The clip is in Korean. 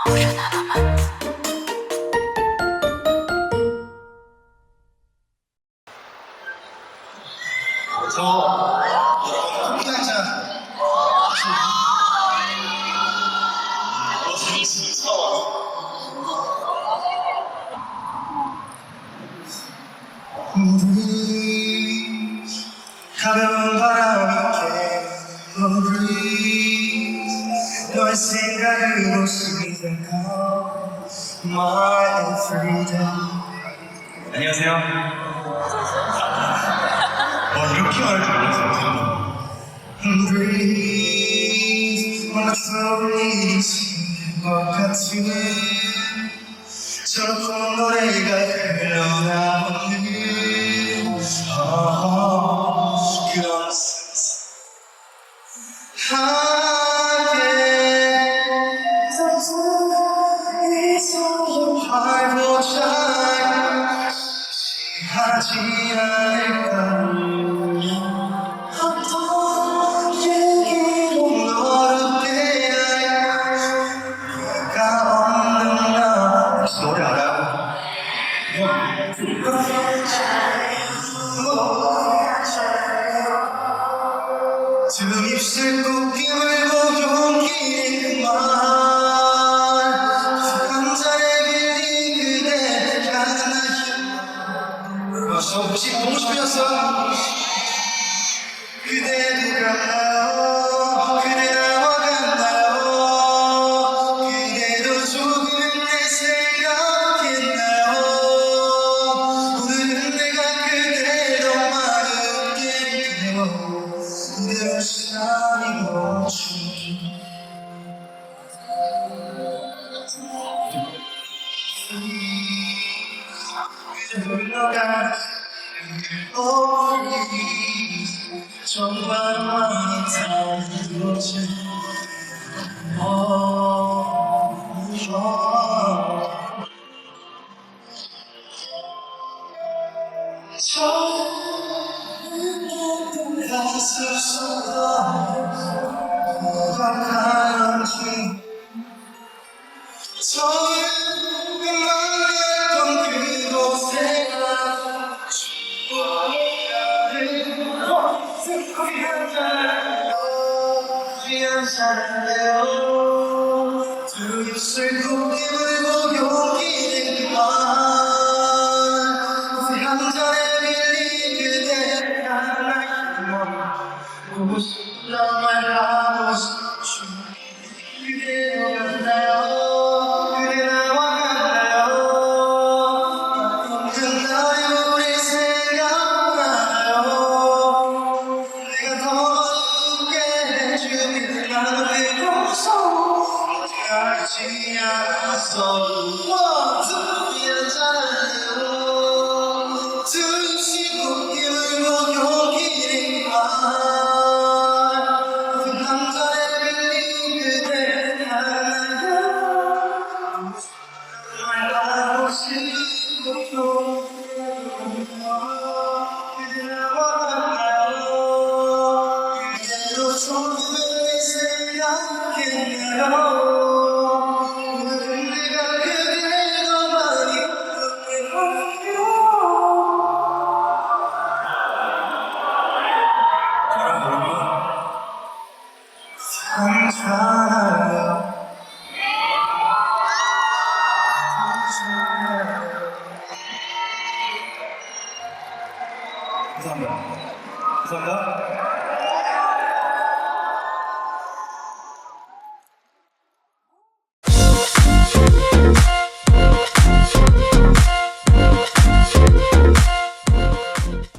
오른 하나만. 저 커피 한잔 하실래요? 진짜 우리 가벼운 바람이 우리 널 생각으로 시작한 My everyday. 안녕하세요. 이렇게 말할 줄 몰랐어요. Breathe, 목소리 지는 것 같은 저런 노래가 흘러나오는 그런 활보자 하지 않을까. 어떤 얘기로 너를 대할까 없는 나. 혹시 노래 알아요? 두 입술 꼭 깨물고 용기를 그만. 한 잔에 빌린 그대 하나. 저 혹시 보고 싶으셨어? 그대도 같나요? 그대 나와 같나요? 그대도 조금 내 생각했나요? 오늘은 내가 그대 더 많게 돼요. 그대로 시간이 멈춘 그저 흘러가 정말 많이 다르지. 처음 가슴 쏟아 가는지 처음 만났던 그곳에 두 입술 꼭 깨물고 용기를 그만. 한 잔에 빌린 그대 하나 보고 싶단 말 하고 싶죠. 그대도 같나요? 그대 나와 같나요? 가끔 그날 우리 생각나요. 내가 더 있게 해주길 나는 그곳으로 가지 않았어. 미안하잖아요. 두 입씩 꼭 깨물고 용기를 그만. 한 잔에 빌린 그대 하나요. 말하고 싶고 그대 나와 같나요? 그대도 조금은 생각했나요? 오늘은 내가 그대 더 많이 그리워요. 괜찮아요. 감사합니다. 감사합니다.